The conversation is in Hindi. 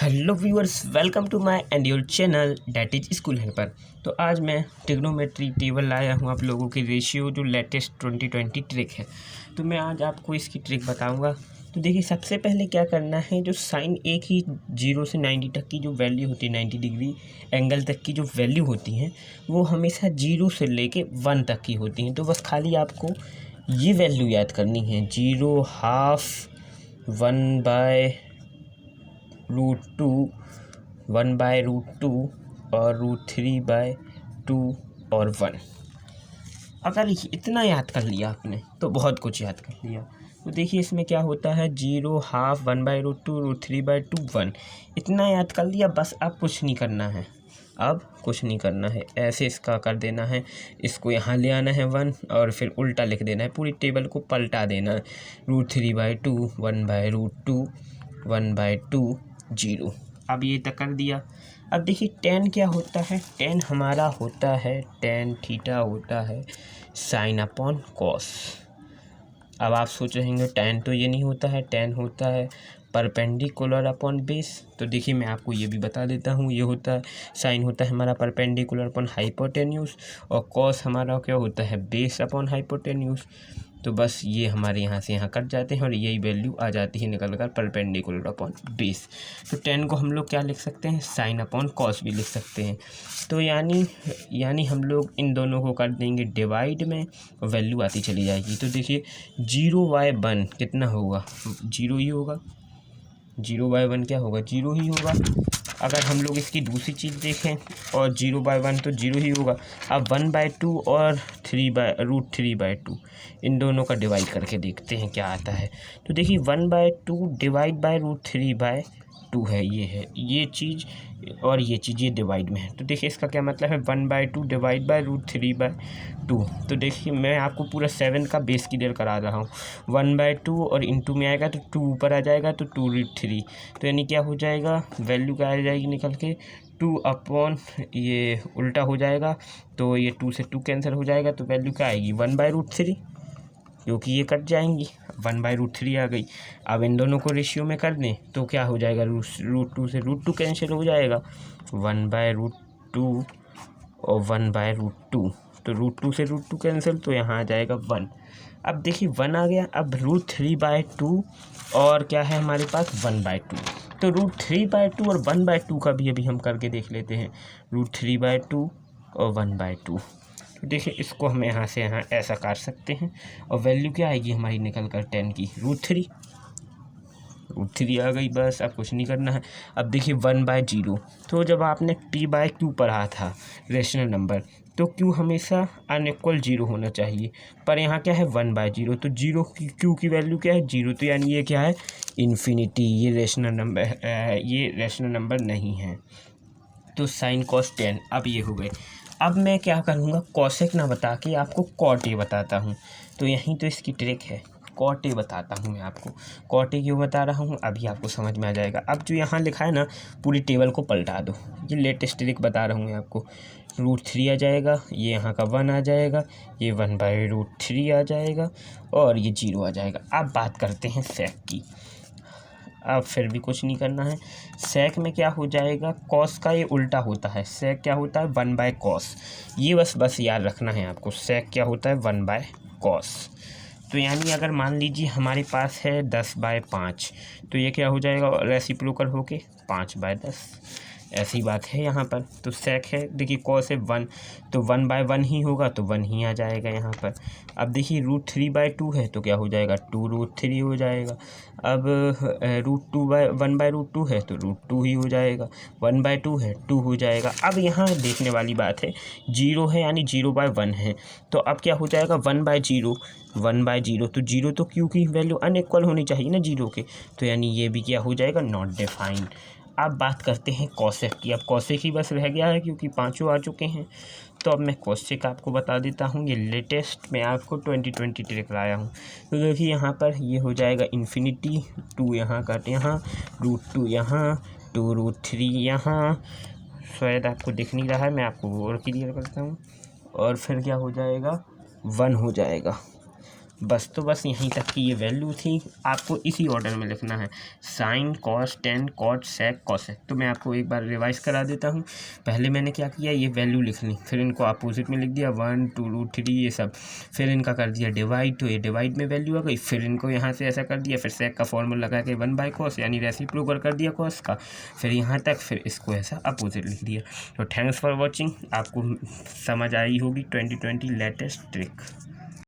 Hello viewers, welcome to my and your channel that is school helper. तो आज मैं ट्रिग्नोमेट्री टेबल लाया हूँ आप लोगों की रेशियो जो लेटेस्ट 2020 ट्रिक है। तो मैं आज आपको इसकी ट्रिक बताऊँगा। तो देखिए, सबसे पहले क्या करना है, जो साइन एक ही 0 से 90 तक की जो वैल्यू होती है, 90 डिग्री एंगल तक की जो वैल्यू होती हैं, वो हमेशा 0 से लेके 1 तक की होती हैं। तो बस खाली आपको ये वैल्यू याद करनी है, 0, हाफ, 1/√2, 1/√2 और √3/2 और 1। अगर इतना याद कर लिया आपने तो बहुत कुछ याद कर लिया। तो देखिए, इसमें क्या होता है, 0, हाफ, 1/√2, √3/2, 1। इतना याद कर लिया, बस अब कुछ नहीं करना है। अब कुछ नहीं करना है, ऐसे इसका कर देना है, इसको यहाँ ले आना है 1 और फिर उल्टा लिख देना है, पूरी टेबल को पलटा देना है। √3/2, 1/√2, 1/2, 0। अब ये तक कर दिया। अब देखिए, tan क्या होता है, tan हमारा होता है, tan थीटा होता है साइन अपॉन कॉस। अब आप सोच रहे होंगे tan तो ये नहीं होता है, tan होता है परपेंडिकुलर अपॉन बेस। तो देखिए, मैं आपको ये भी बता देता हूँ, ये होता है साइन होता है हमारा परपेंडिकुलर अपॉन हाइपोटेन्यूज और कॉस हमारा क्या होता है, बेस अपॉन हाइपोटेन्यूज। तो बस ये हमारे यहाँ से यहाँ कट जाते हैं और यही वैल्यू आ जाती है निकल कर परपेंडिकुलर अपॉन बेस। तो tan को हम लोग क्या लिख सकते हैं, साइन अपॉन कॉस भी लिख सकते हैं। तो यानी हम लोग इन दोनों को कर देंगे डिवाइड में और वैल्यू आती चली जाएगी। तो देखिए, 0/1 कितना होगा, 0 ही होगा। 0/1 क्या होगा, 0 ही होगा। अगर हम लोग इसकी दूसरी चीज़ देखें और 0/1 तो 0 ही होगा। अब 1/2 और √3/2 इन दोनों का डिवाइड करके देखते हैं क्या आता है। तो देखिए, 1/2 डिवाइड बाय √3/2 है, ये चीज़ और ये चीज़ ये डिवाइड में है। तो देखिए, इसका क्या मतलब है, 1/2 डिवाइड बाय √3/2। तो देखिए, मैं आपको पूरा 7 का बेस क्लियर करा रहा हूँ। 1/2 और इंटू में आएगा तो 2 ऊपर आ जाएगा तो 2√3। तो यानी क्या हो जाएगा, वैल्यू क्या आ जाएगी निकल के, 2 अपॉन ये उल्टा हो जाएगा तो ये 2 से 2 कैंसिल हो जाएगा। तो वैल्यू क्या आएगी, 1/√3, क्योंकि ये कट जाएंगी, 1/√3 आ गई। अब इन दोनों को रेशियो में कर दें तो क्या हो जाएगा, √2 से √2 कैंसिल हो जाएगा, 1/√2 और 1/√2। तो √2 से √2 कैंसिल तो यहाँ आ जाएगा 1। अब देखिए, 1 आ गया। अब √3/2 और क्या है हमारे पास, 1/2। तो √3/2 और 1/2 का भी अभी हम करके देख लेते हैं, √3/2 और 1/2। तो देखिए, इसको हम यहाँ से यहाँ ऐसा काट सकते हैं और वैल्यू क्या आएगी हमारी निकल कर 10 की, √3 आ गई। बस अब कुछ नहीं करना है। अब देखिए, 1/0। तो जब आपने p/q पढ़ा था रेशनल नंबर, तो q हमेशा अनइक्वल 0 होना चाहिए, पर यहाँ क्या है 1/0। तो 0 की q की वैल्यू क्या है, 0। तो यानी ये क्या है, इन्फिनिटी। ये रेशनल नंबर नहीं है। तो साइन कॉस 10 अब ये हो गए। अब मैं क्या करूँगा, कॉसेक ना बता के आपको कॉट ए बताता हूँ। तो यहीं तो इसकी ट्रिक है, कॉट ए बताता हूँ मैं आपको। कॉट ए क्यों बता रहा हूँ, अभी आपको समझ में आ जाएगा। अब जो यहाँ लिखा है ना, पूरी टेबल को पलटा दो। ये लेटेस्ट ट्रिक बता रहा हूँ मैं आपको। √3 आ जाएगा, ये यहाँ का 1 आ जाएगा, ये 1/√3 आ जाएगा और ये 0 आ जाएगा। अब बात करते हैं सेक की। अब फिर भी कुछ नहीं करना है। सेक में क्या हो जाएगा, कॉस का ये उल्टा होता है। सेक क्या होता है, 1/cos। ये बस याद रखना है आपको, सेक क्या होता है, 1/cos। तो यानी अगर मान लीजिए हमारे पास है 10/5, तो ये क्या हो जाएगा, रेसिप्रोकल होके 5/10। ऐसी बात है यहाँ पर। तो सेक है, देखिए कॉस है 1, तो 1/1 ही होगा, तो 1 ही आ जाएगा यहाँ पर। अब देखिए, √3/2 है तो क्या हो जाएगा, 2√3 हो जाएगा। अब √1/2 है तो √2 ही हो जाएगा। 1/2 है, 2 हो जाएगा। अब यहाँ देखने वाली बात है, 0 है यानी 0/1 है, तो अब क्या हो जाएगा, 1/0। 1/0 तो 0 तो क्यू की वैल्यू अनइक्वल होनी चाहिए ना 0 के, तो यानी ये भी क्या हो जाएगा, नॉट डिफाइंड। अब बात करते हैं कॉसेक की। अब कॉसेक ही बस रह गया है क्योंकि पांचों आ चुके हैं। तो अब मैं कॉसेक आपको बता देता हूँ, ये लेटेस्ट मैं आपको 2020 ट्रिक लाया हूँ। तो देखिए, यहाँ पर ये हो जाएगा इन्फिनिटी, 2 यहाँ कट यहाँ, √2 यहाँ, 2√3 यहाँ। शायद आपको दिख नहीं रहा है, मैं आपको और क्लियर करता हूँ। और फिर क्या हो जाएगा, 1 हो जाएगा। बस तो बस यहीं तक की ये वैल्यू थी, आपको इसी ऑर्डर में लिखना है, sine cos tan cot sec cosec. तो मैं आपको एक बार रिवाइज करा देता हूँ। पहले मैंने क्या किया, ये वैल्यू लिख ली, फिर इनको अपोजिट में लिख दिया 1 2 3 ये सब, फिर इनका कर दिया डिवाइड, तो ये डिवाइड में वैल्यू आ गई, फिर इनको यहाँ से ऐसा कर दिया, फिर सेक का फॉर्मूला लगा के 1/cos यानी रेसिप्रोकल कर दिया कॉस का, फिर यहाँ तक, फिर इसको ऐसा अपोजिट लिख दिया। तो थैंक्स फॉर वॉचिंग, आपको समझ आई होगी 2020 लेटेस्ट ट्रिक।